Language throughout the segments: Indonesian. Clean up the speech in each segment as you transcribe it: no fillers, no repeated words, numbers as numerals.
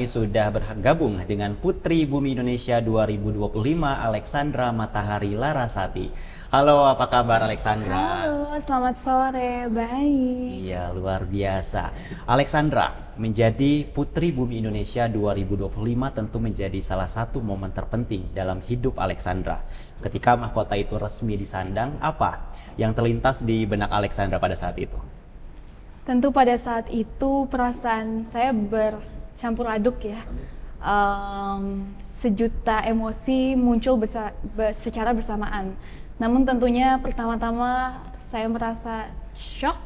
Sudah bergabung dengan Putri Bumi Indonesia 2025 Alexandra Matahari Larasati. Halo, apa kabar Alexandra? Halo, selamat sore. Baik. Iya, luar biasa. Alexandra, menjadi Putri Bumi Indonesia 2025 tentu menjadi salah satu momen terpenting dalam hidup Alexandra. Ketika mahkota itu resmi disandang, apa yang terlintas di benak Alexandra pada saat itu? Tentu pada saat itu perasaan saya bercampur aduk ya. Sejuta emosi muncul secara bersamaan. Namun tentunya pertama-tama saya merasa shock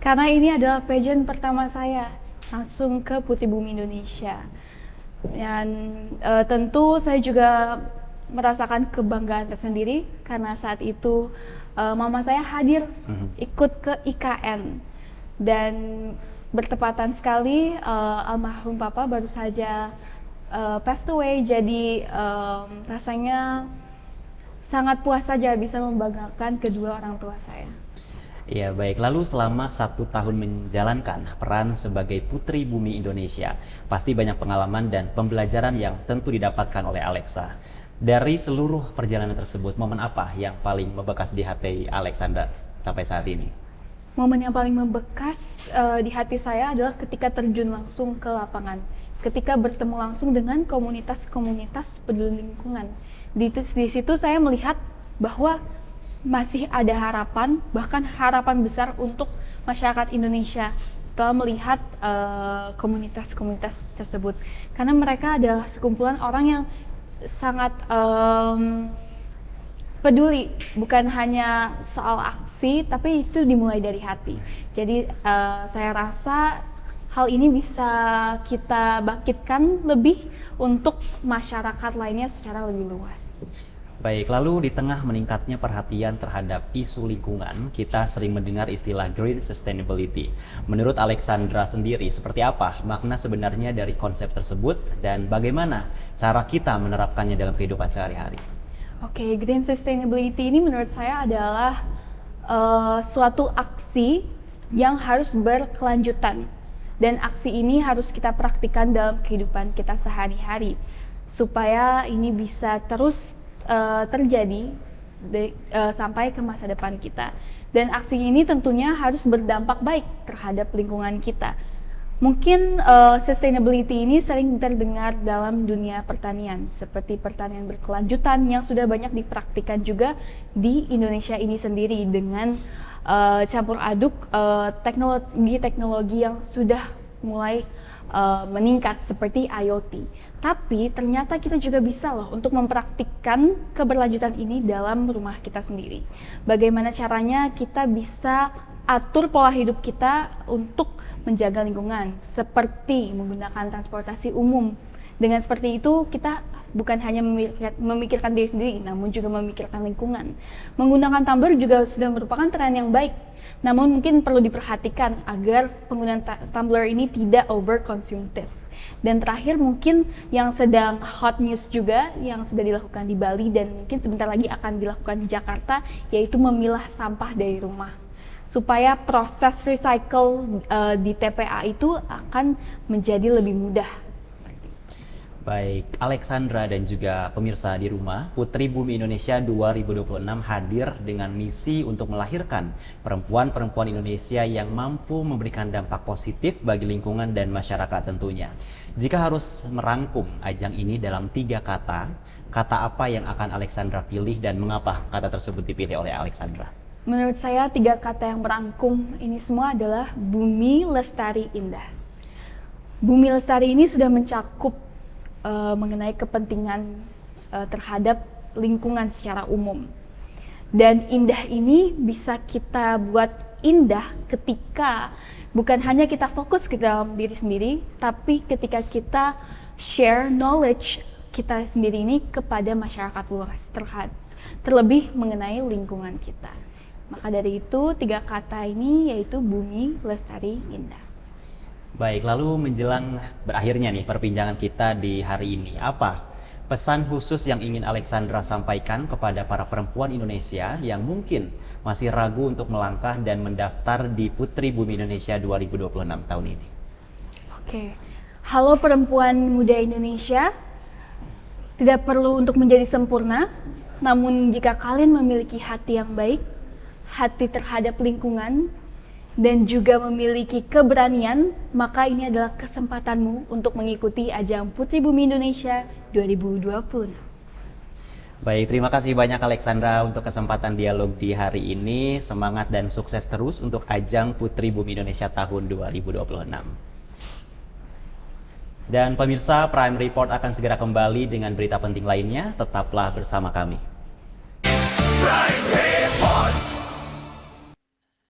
karena ini adalah pageant pertama saya langsung ke Putri Bumi Indonesia. Dan tentu saya juga merasakan kebanggaan tersendiri karena saat itu mama saya hadir ikut ke IKN. Dan bertepatan sekali almarhum papa baru saja passed away, jadi rasanya sangat puas saja bisa membanggakan kedua orang tua saya. Ya baik, lalu selama 1 tahun menjalankan peran sebagai Putri Bumi Indonesia, pasti banyak pengalaman dan pembelajaran yang tentu didapatkan oleh Alexa. Dari seluruh perjalanan tersebut, momen apa yang paling membekas di hati Alexandra sampai saat ini? Momen yang paling membekas di hati saya adalah ketika terjun langsung ke lapangan, ketika bertemu langsung dengan komunitas-komunitas peduli lingkungan. Di situ saya melihat bahwa masih ada harapan, bahkan harapan besar untuk masyarakat Indonesia setelah melihat komunitas-komunitas tersebut. Karena mereka adalah sekumpulan orang yang sangat peduli, bukan hanya soal aksi, tapi itu dimulai dari hati. Jadi saya rasa hal ini bisa kita bangkitkan lebih untuk masyarakat lainnya secara lebih luas. Baik, lalu di tengah meningkatnya perhatian terhadap isu lingkungan, kita sering mendengar istilah green sustainability. Menurut Alexandra sendiri, seperti apa makna sebenarnya dari konsep tersebut dan bagaimana cara kita menerapkannya dalam kehidupan sehari-hari? Oke, green sustainability ini menurut saya adalah suatu aksi yang harus berkelanjutan. Dan aksi ini harus kita praktikkan dalam kehidupan kita sehari-hari supaya ini bisa terus terjadi sampai ke masa depan kita. Dan aksi ini tentunya harus berdampak baik terhadap lingkungan kita. Mungkin sustainability ini sering terdengar dalam dunia pertanian, seperti pertanian berkelanjutan yang sudah banyak dipraktikkan juga di Indonesia ini sendiri dengan campur aduk teknologi-teknologi yang sudah mulai meningkat seperti IoT. Tapi ternyata kita juga bisa loh untuk mempraktikkan keberlanjutan ini dalam rumah kita sendiri. Bagaimana caranya kita bisa atur pola hidup kita untuk menjaga lingkungan, seperti menggunakan transportasi umum. Dengan seperti itu kita bukan hanya memikirkan diri sendiri, namun juga memikirkan lingkungan. Menggunakan tumbler juga sudah merupakan tren yang baik, namun mungkin perlu diperhatikan agar penggunaan tumbler ini tidak over konsumtif. Dan terakhir mungkin yang sedang hot news juga yang sudah dilakukan di Bali dan mungkin sebentar lagi akan dilakukan di Jakarta, yaitu memilah sampah dari rumah. Supaya proses recycle di TPA itu akan menjadi lebih mudah. Baik, Alexandra dan juga pemirsa di rumah, Putri Bumi Indonesia 2026 hadir dengan misi untuk melahirkan perempuan-perempuan Indonesia yang mampu memberikan dampak positif bagi lingkungan dan masyarakat tentunya. Jika harus merangkum ajang ini dalam 3 kata, kata apa yang akan Alexandra pilih dan mengapa kata tersebut dipilih oleh Alexandra? Menurut saya 3 kata yang merangkum ini semua adalah bumi, lestari, indah. Bumi lestari ini sudah mencakup mengenai kepentingan terhadap lingkungan secara umum. Dan indah ini bisa kita buat indah ketika bukan hanya kita fokus ke dalam diri sendiri, tapi ketika kita share knowledge kita sendiri ini kepada masyarakat luas, terlebih mengenai lingkungan kita. Maka dari itu 3 kata ini yaitu bumi, lestari, indah. Baik, lalu menjelang berakhirnya nih perbincangan kita di hari ini, apa pesan khusus yang ingin Alexandra sampaikan kepada para perempuan Indonesia yang mungkin masih ragu untuk melangkah dan mendaftar di Putri Bumi Indonesia 2026 tahun ini? Oke, Halo perempuan muda Indonesia, tidak perlu untuk menjadi sempurna, namun jika kalian memiliki hati yang baik, hati terhadap lingkungan, dan juga memiliki keberanian, maka ini adalah kesempatanmu untuk mengikuti ajang Putri Bumi Indonesia 2020. Baik, terima kasih banyak Alexandra untuk kesempatan dialog di hari ini. Semangat dan sukses terus untuk ajang Putri Bumi Indonesia tahun 2026. Dan pemirsa, Prime Report akan segera kembali dengan berita penting lainnya. Tetaplah bersama kami.